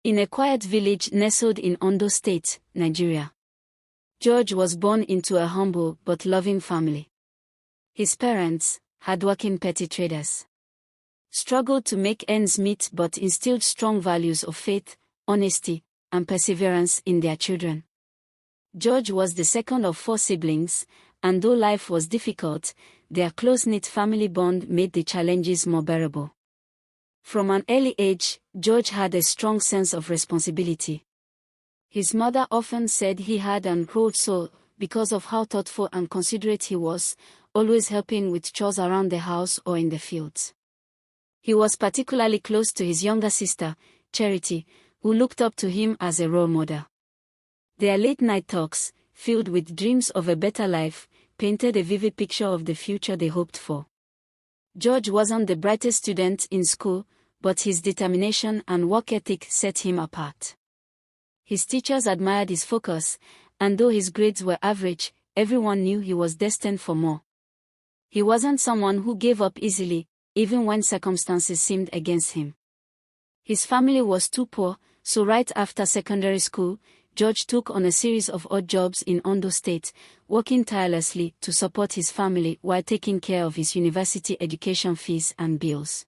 In a quiet village nestled in Ondo State, Nigeria, George was born into a humble but loving family. His parents, hardworking petty traders, struggled to make ends meet but instilled strong values of faith, honesty, and perseverance in their children. George was the second of 4 siblings, and though life was difficult, their close-knit family bond made the challenges more bearable. From an early age, George had a strong sense of responsibility. His mother often said he had an cold soul because of how thoughtful and considerate he was, always helping with chores around the house or in the fields. He was particularly close to his younger sister, Charity, who looked up to him as a role model. Their late-night talks, filled with dreams of a better life, painted a vivid picture of the future they hoped for. George wasn't the brightest student in school, but his determination and work ethic set him apart. His teachers admired his focus, and though his grades were average, everyone knew he was destined for more. He wasn't someone who gave up easily, even when circumstances seemed against him. His family was too poor, so right after secondary school, George took on a series of odd jobs in Ondo State, working tirelessly to support his family while taking care of his university education fees and bills.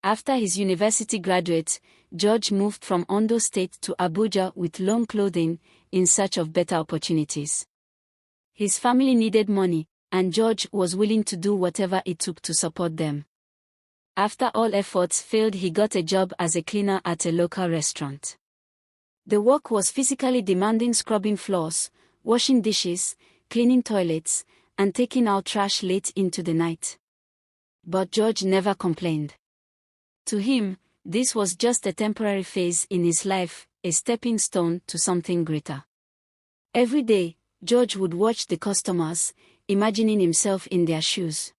After his university graduate, George moved from Ondo State to Abuja with Loan Clothing, in search of better opportunities. His family needed money, and George was willing to do whatever it took to support them. After all efforts failed, he got a job as a cleaner at a local restaurant. The work was physically demanding, scrubbing floors, washing dishes, cleaning toilets, and taking out trash late into the night. But George never complained. To him, this was just a temporary phase in his life, a stepping stone to something greater. Every day, George would watch the customers, imagining himself in their shoes.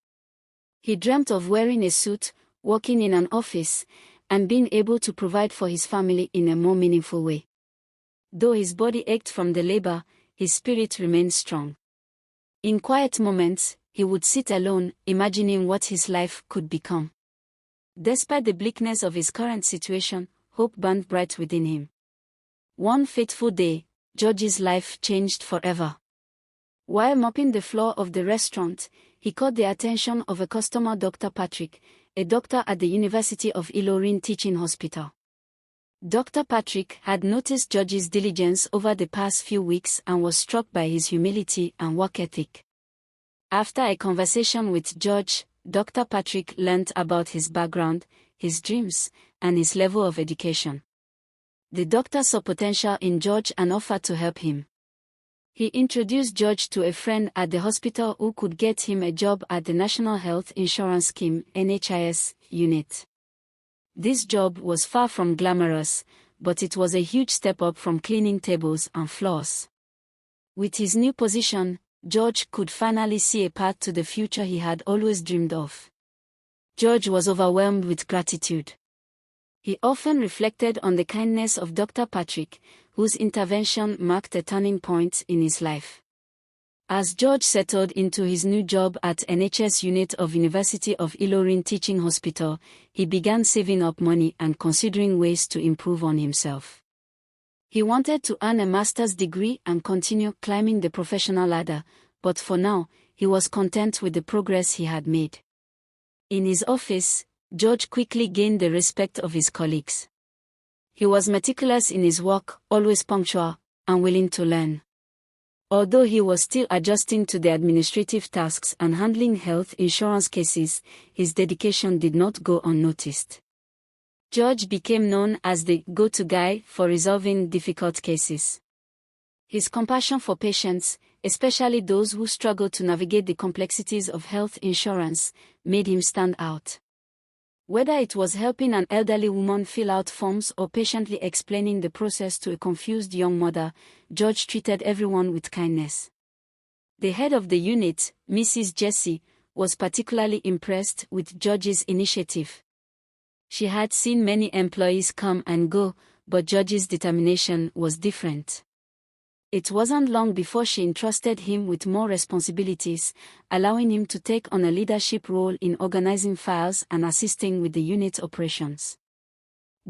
He dreamt of wearing a suit, working in an office, and being able to provide for his family in a more meaningful way. Though his body ached from the labor, his spirit remained strong. In quiet moments, he would sit alone, imagining what his life could become. Despite the bleakness of his current situation, hope burned bright within him. One fateful day, George's life changed forever. While mopping the floor of the restaurant, he caught the attention of a customer, Dr. Patrick, a doctor at the University of Ilorin Teaching Hospital. Dr. Patrick had noticed George's diligence over the past few weeks and was struck by his humility and work ethic. After a conversation with George, Dr. Patrick learned about his background, his dreams, and his level of education. The doctor saw potential in George and offered to help him. He introduced George to a friend at the hospital who could get him a job at the National Health Insurance Scheme (NHIS) unit. This job was far from glamorous, but it was a huge step up from cleaning tables and floors. With his new position, George could finally see a path to the future he had always dreamed of. George was overwhelmed with gratitude. He often reflected on the kindness of Dr. Patrick, whose intervention marked a turning point in his life. As George settled into his new job at NHS unit of University of Ilorin Teaching Hospital, he began saving up money and considering ways to improve on himself. He wanted to earn a master's degree and continue climbing the professional ladder, but for now, he was content with the progress he had made. In his office, George quickly gained the respect of his colleagues. He was meticulous in his work, always punctual, and willing to learn. Although he was still adjusting to the administrative tasks and handling health insurance cases, his dedication did not go unnoticed. George became known as the go-to guy for resolving difficult cases. His compassion for patients, especially those who struggle to navigate the complexities of health insurance, made him stand out. Whether it was helping an elderly woman fill out forms or patiently explaining the process to a confused young mother, George treated everyone with kindness. The head of the unit, Mrs. Jessie, was particularly impressed with George's initiative. She had seen many employees come and go, but George's determination was different. It wasn't long before she entrusted him with more responsibilities, allowing him to take on a leadership role in organizing files and assisting with the unit operations.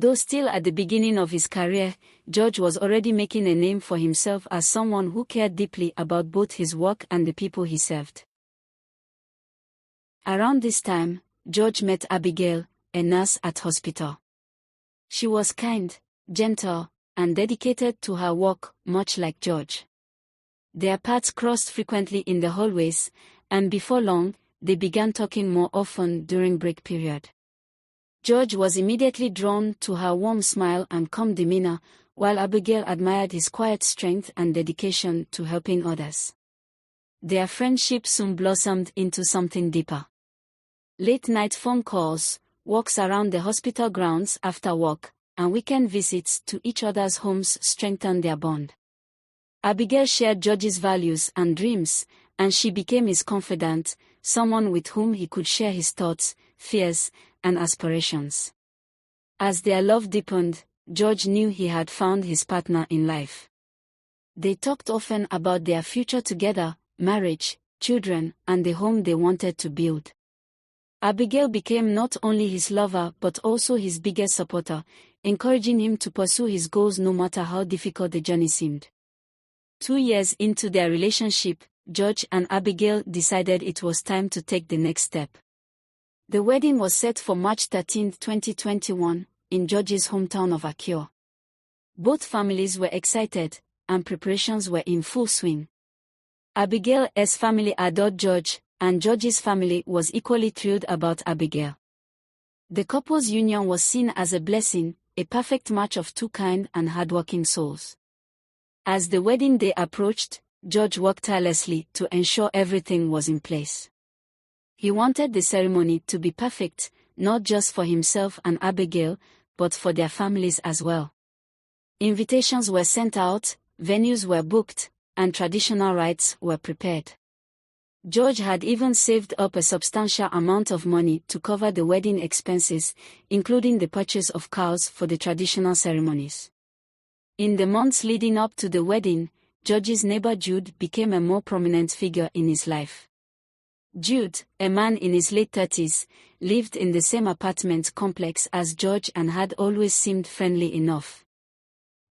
Though still at the beginning of his career, George was already making a name for himself as someone who cared deeply about both his work and the people he served. Around this time, George met Abigail, a nurse at hospital. She was kind, gentle, and dedicated to her work, much like George. Their paths crossed frequently in the hallways, and before long, they began talking more often during break period. George was immediately drawn to her warm smile and calm demeanor, while Abigail admired his quiet strength and dedication to helping others. Their friendship soon blossomed into something deeper. Late-night phone calls, walks around the hospital grounds after work, and weekend visits to each other's homes strengthened their bond. Abigail shared George's values and dreams, and she became his confidant, someone with whom he could share his thoughts, fears, and aspirations. As their love deepened, George knew he had found his partner in life. They talked often about their future together, marriage, children, and the home they wanted to build. Abigail became not only his lover but also his biggest supporter, encouraging him to pursue his goals no matter how difficult the journey seemed. 2 years into their relationship, George and Abigail decided it was time to take the next step. The wedding was set for March 13, 2021, in George's hometown of Akure. Both families were excited, and preparations were in full swing. Abigail's family adored George, and George's family was equally thrilled about Abigail. The couple's union was seen as a blessing, a perfect match of two kind and hardworking souls. As the wedding day approached, George worked tirelessly to ensure everything was in place. He wanted the ceremony to be perfect, not just for himself and Abigail, but for their families as well. Invitations were sent out, venues were booked, and traditional rites were prepared. George had even saved up a substantial amount of money to cover the wedding expenses, including the purchase of cows for the traditional ceremonies. In the months leading up to the wedding, George's neighbor Jude became a more prominent figure in his life. Jude, a man in his late 30s, lived in the same apartment complex as George and had always seemed friendly enough.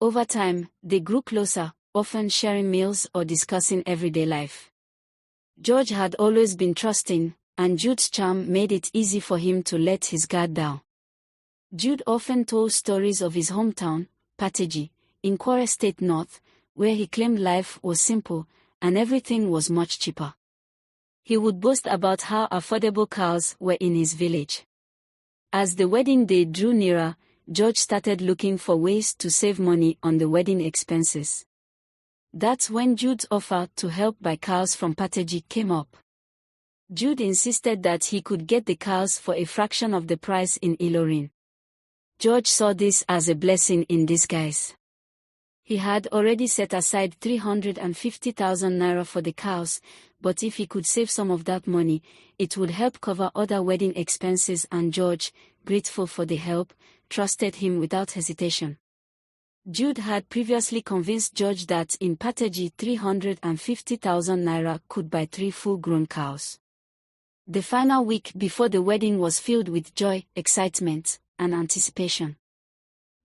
Over time, they grew closer, often sharing meals or discussing everyday life. George had always been trusting, and Jude's charm made it easy for him to let his guard down. Jude often told stories of his hometown, Pateji, in Kwara State North, where he claimed life was simple, and everything was much cheaper. He would boast about how affordable cows were in his village. As the wedding day drew nearer, George started looking for ways to save money on the wedding expenses. That's when Jude's offer to help buy cows from Pateji came up. Jude insisted that he could get the cows for a fraction of the price in Ilorin. George saw this as a blessing in disguise. He had already set aside 350,000 naira for the cows, but if he could save some of that money, it would help cover other wedding expenses, and George, grateful for the help, trusted him without hesitation. Jude had previously convinced George that in Pateji 350,000 naira could buy 3 full-grown cows. The final week before the wedding was filled with joy, excitement, and anticipation.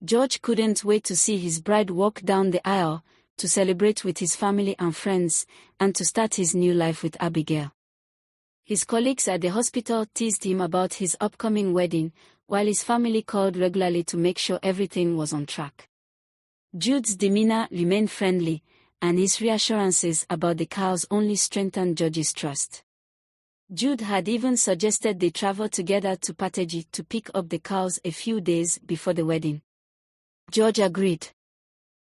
George couldn't wait to see his bride walk down the aisle, to celebrate with his family and friends, and to start his new life with Abigail. His colleagues at the hospital teased him about his upcoming wedding, while his family called regularly to make sure everything was on track. Jude's demeanor remained friendly, and his reassurances about the cows only strengthened George's trust. Jude had even suggested they travel together to Pateji to pick up the cows a few days before the wedding. George agreed.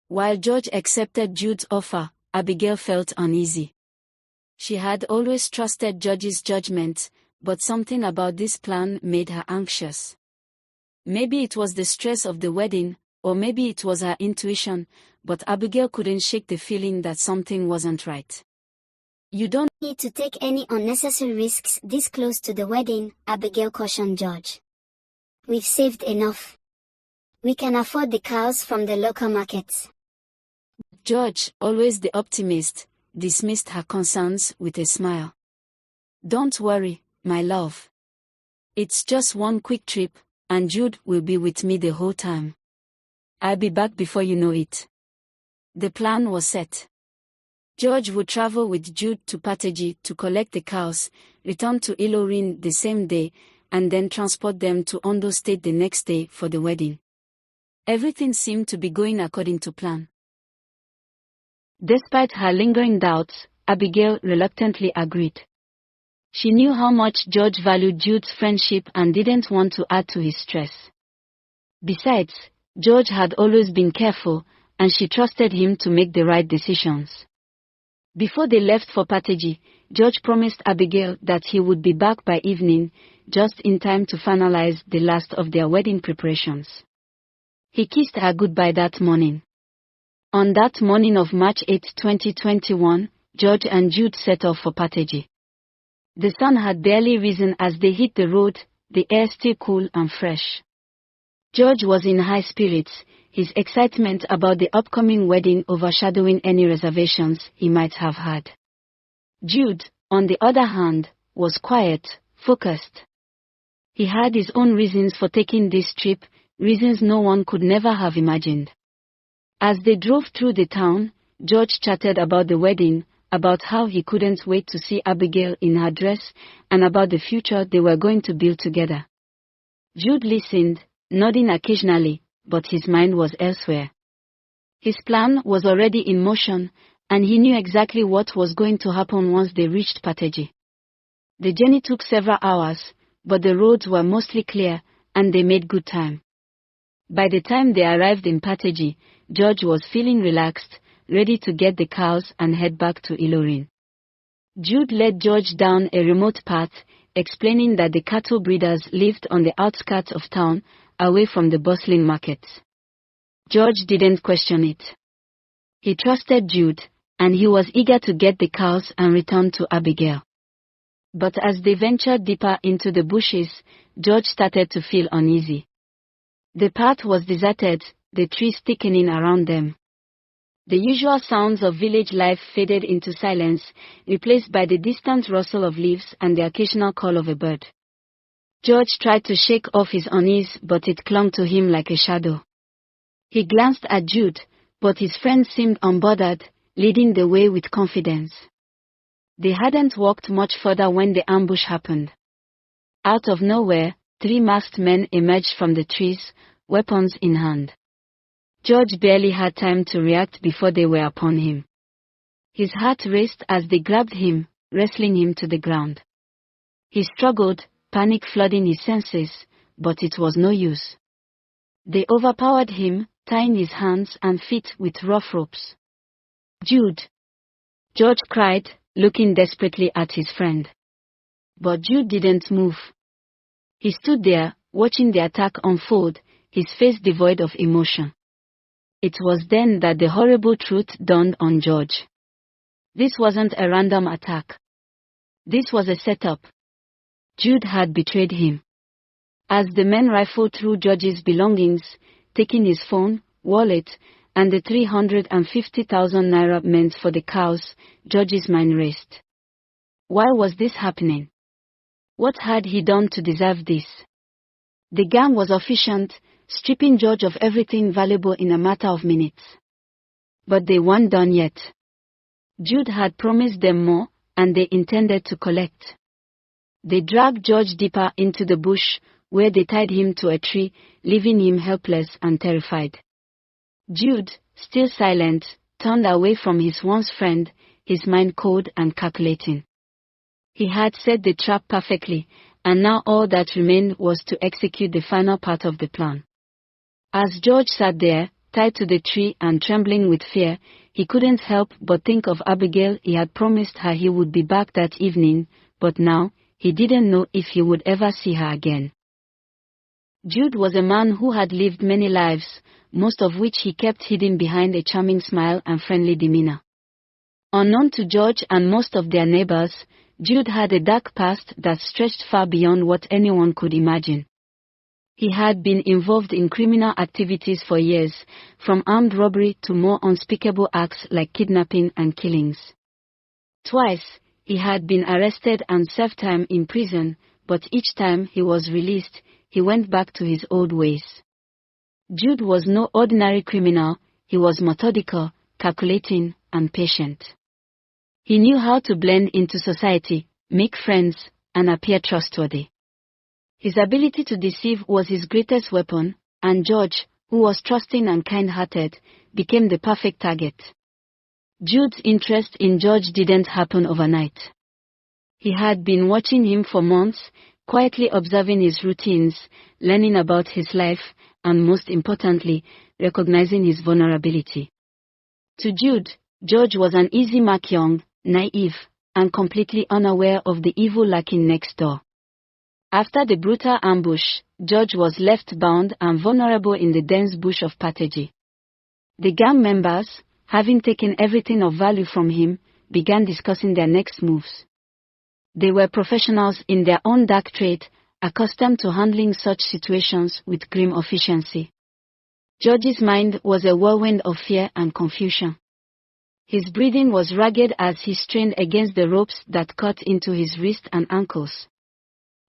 While George accepted Jude's offer, Abigail felt uneasy. She had always trusted George's judgment, but something about this plan made her anxious. Maybe it was the stress of the wedding, or maybe it was her intuition, but Abigail couldn't shake the feeling that something wasn't right. You don't need to take any unnecessary risks this close to the wedding, Abigail cautioned George. We've saved enough. We can afford the cows from the local markets. George, always the optimist, dismissed her concerns with a smile. Don't worry, my love. It's just one quick trip, and Jude will be with me the whole time. I'll be back before you know it. The plan was set. George would travel with Jude to Pateji to collect the cows, return to Ilorin the same day, and then transport them to Ondo State the next day for the wedding. Everything seemed to be going according to plan. Despite her lingering doubts, Abigail reluctantly agreed. She knew how much George valued Jude's friendship and didn't want to add to his stress. Besides, George had always been careful, and she trusted him to make the right decisions. Before they left for Pateji, George promised Abigail that he would be back by evening, just in time to finalize the last of their wedding preparations. He kissed her goodbye that morning. On that morning of March 8, 2021, George and Jude set off for Pateji. The sun had barely risen as they hit the road, the air still cool and fresh. George was in high spirits, his excitement about the upcoming wedding overshadowing any reservations he might have had. Jude, on the other hand, was quiet, focused. He had his own reasons for taking this trip, reasons no one could never have imagined. As they drove through the town, George chatted about the wedding, about how he couldn't wait to see Abigail in her dress, and about the future they were going to build together. Jude listened, nodding occasionally, but his mind was elsewhere. His plan was already in motion, and he knew exactly what was going to happen once they reached Pateji. The journey took several hours, but the roads were mostly clear, and they made good time. By the time they arrived in Pateji, George was feeling relaxed, ready to get the cows and head back to Ilorin. Jude led George down a remote path, explaining that the cattle breeders lived on the outskirts of town, away from the bustling markets. George didn't question it. He trusted Jude, and he was eager to get the cows and return to Abigail. But as they ventured deeper into the bushes, George started to feel uneasy. The path was deserted, the trees thickening around them. The usual sounds of village life faded into silence, replaced by the distant rustle of leaves and the occasional call of a bird. George tried to shake off his unease, but it clung to him like a shadow. He glanced at Jude, but his friend seemed unbothered, leading the way with confidence. They hadn't walked much further when the ambush happened. Out of nowhere, 3 masked men emerged from the trees, weapons in hand. George barely had time to react before they were upon him. His heart raced as they grabbed him, wrestling him to the ground. He struggled, panic flooding his senses, but it was no use. They overpowered him, tying his hands and feet with rough ropes. "Jude!" George cried, looking desperately at his friend. But Jude didn't move. He stood there, watching the attack unfold, his face devoid of emotion. It was then that the horrible truth dawned on George. This wasn't a random attack. This was a setup. Jude had betrayed him. As the men rifled through George's belongings, taking his phone, wallet, and the 350,000 naira meant for the cows, George's mind raced. Why was this happening? What had he done to deserve this? The gang was efficient, stripping George of everything valuable in a matter of minutes. But they weren't done yet. Jude had promised them more, and they intended to collect. They dragged George deeper into the bush, where they tied him to a tree, leaving him helpless and terrified. Jude, still silent, turned away from his once friend, his mind cold and calculating. He had set the trap perfectly, and now all that remained was to execute the final part of the plan. As George sat there, tied to the tree and trembling with fear, he couldn't help but think of Abigail. He had promised her he would be back that evening, but now, he didn't know if he would ever see her again. Jude was a man who had lived many lives, most of which he kept hidden behind a charming smile and friendly demeanor. Unknown to George and most of their neighbors, Jude had a dark past that stretched far beyond what anyone could imagine. He had been involved in criminal activities for years, from armed robbery to more unspeakable acts like kidnapping and killings. Twice, he had been arrested and served time in prison, but each time he was released, he went back to his old ways. Jude was no ordinary criminal, he was methodical, calculating, and patient. He knew how to blend into society, make friends, and appear trustworthy. His ability to deceive was his greatest weapon, and George, who was trusting and kind-hearted, became the perfect target. Jude's interest in George didn't happen overnight. He had been watching him for months, quietly observing his routines, learning about his life, and most importantly, recognizing his vulnerability. To Jude, George was an easy mark, young, naive, and completely unaware of the evil lurking next door. After the brutal ambush, George was left bound and vulnerable in the dense bush of Pategi. The gang members, having taken everything of value from him, began discussing their next moves. They were professionals in their own dark trade, accustomed to handling such situations with grim efficiency. George's mind was a whirlwind of fear and confusion. His breathing was ragged as he strained against the ropes that cut into his wrists and ankles.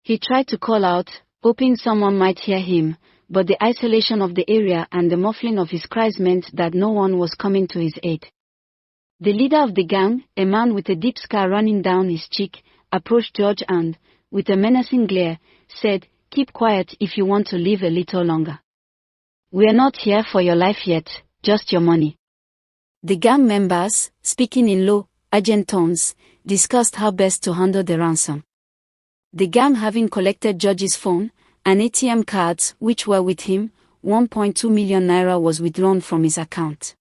He tried to call out, hoping someone might hear him, but the isolation of the area and the muffling of his cries meant that no one was coming to his aid. The leader of the gang, a man with a deep scar running down his cheek, approached George and, with a menacing glare, said, "Keep quiet if you want to live a little longer. We're not here for your life yet, just your money." The gang members, speaking in low, urgent tones, discussed how best to handle the ransom. The gang, having collected George's phone and ATM cards which were with him, 1.2 million naira was withdrawn from his account.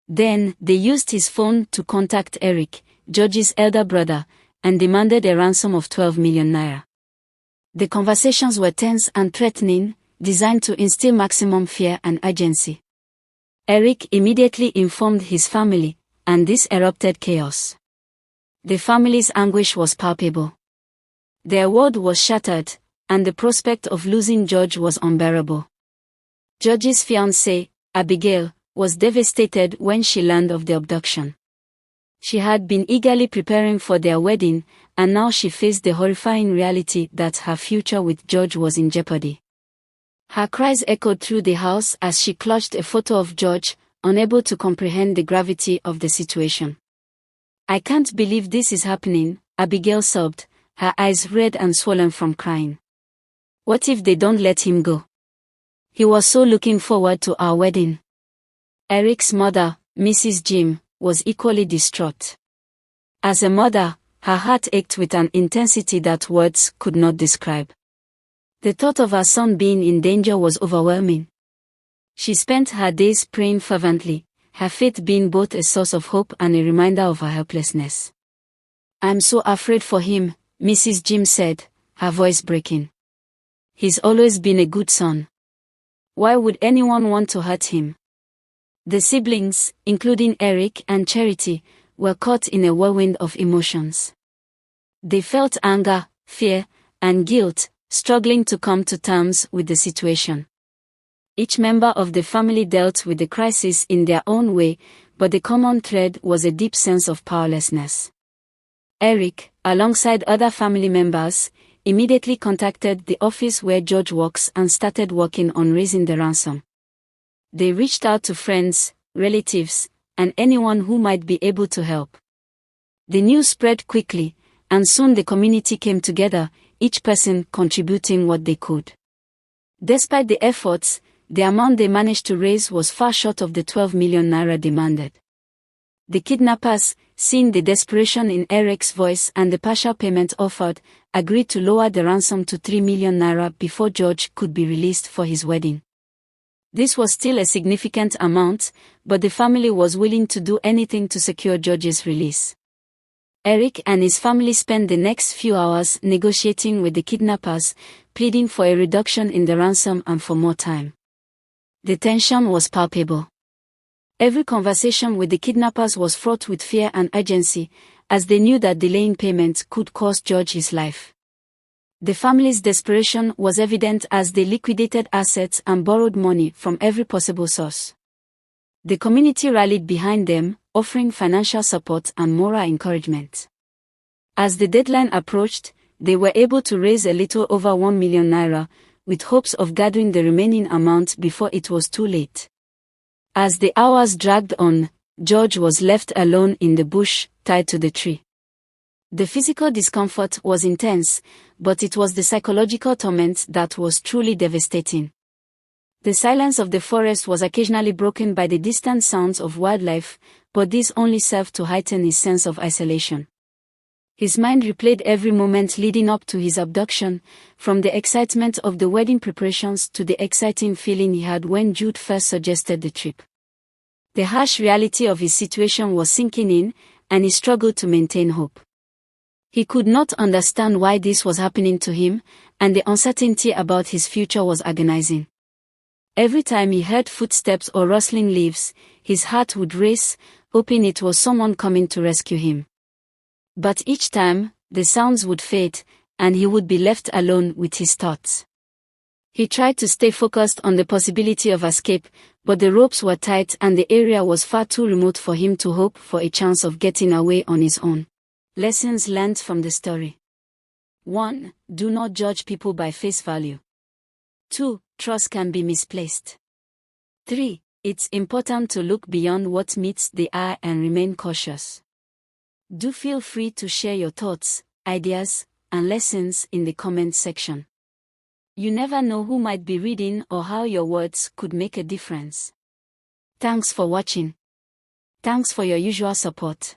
Then, they used his phone to contact Eric, George's elder brother, and demanded a ransom of 12 million naira. The conversations were tense and threatening, designed to instill maximum fear and urgency. Eric immediately informed his family, and this erupted chaos. The family's anguish was palpable. Their world was shattered, and the prospect of losing George was unbearable. George's fiancée, Abigail, was devastated when she learned of the abduction. She had been eagerly preparing for their wedding, and now she faced the horrifying reality that her future with George was in jeopardy. Her cries echoed through the house as she clutched a photo of George, unable to comprehend the gravity of the situation. "I can't believe this is happening," Abigail sobbed, her eyes red and swollen from crying. "What if they don't let him go? He was so looking forward to our wedding." Eric's mother, Mrs. Jim, was equally distraught. As a mother, her heart ached with an intensity that words could not describe. The thought of her son being in danger was overwhelming. She spent her days praying fervently, her faith being both a source of hope and a reminder of her helplessness. "I'm so afraid for him," Mrs. Jim said, her voice breaking. "He's always been a good son. Why would anyone want to hurt him?" The siblings, including Eric and Charity, were caught in a whirlwind of emotions. They felt anger, fear, and guilt, struggling to come to terms with the situation. Each member of the family dealt with the crisis in their own way, but the common thread was a deep sense of powerlessness. Eric, alongside other family members, immediately contacted the office where George works and started working on raising the ransom. They reached out to friends, relatives, and anyone who might be able to help. The news spread quickly, and soon the community came together, each person contributing what they could. Despite the efforts, the amount they managed to raise was far short of the 12 million naira demanded. The kidnappers, seeing the desperation in Eric's voice and the partial payment offered, agreed to lower the ransom to 3 million naira before George could be released for his wedding. This was still a significant amount, but the family was willing to do anything to secure George's release. Eric and his family spent the next few hours negotiating with the kidnappers, pleading for a reduction in the ransom and for more time. The tension was palpable. Every conversation with the kidnappers was fraught with fear and urgency, as they knew that delaying payment could cost George his life. The family's desperation was evident as they liquidated assets and borrowed money from every possible source. The community rallied behind them, offering financial support and moral encouragement. As the deadline approached, they were able to raise a little over 1 million naira, with hopes of gathering the remaining amount before it was too late. As the hours dragged on, George was left alone in the bush, tied to the tree. The physical discomfort was intense, but it was the psychological torment that was truly devastating. The silence of the forest was occasionally broken by the distant sounds of wildlife, but these only served to heighten his sense of isolation. His mind replayed every moment leading up to his abduction, from the excitement of the wedding preparations to the exciting feeling he had when Jude first suggested the trip. The harsh reality of his situation was sinking in, and he struggled to maintain hope. He could not understand why this was happening to him, and the uncertainty about his future was agonizing. Every time he heard footsteps or rustling leaves, his heart would race, hoping it was someone coming to rescue him. But each time, the sounds would fade, and he would be left alone with his thoughts. He tried to stay focused on the possibility of escape, but the ropes were tight and the area was far too remote for him to hope for a chance of getting away on his own. Lessons learned from the story. 1. Do not judge people by face value. 2. Trust can be misplaced. 3. It's important to look beyond what meets the eye and remain cautious. Do feel free to share your thoughts, ideas, and lessons in the comment section. You never know who might be reading or how your words could make a difference. Thanks for watching. Thanks for your usual support.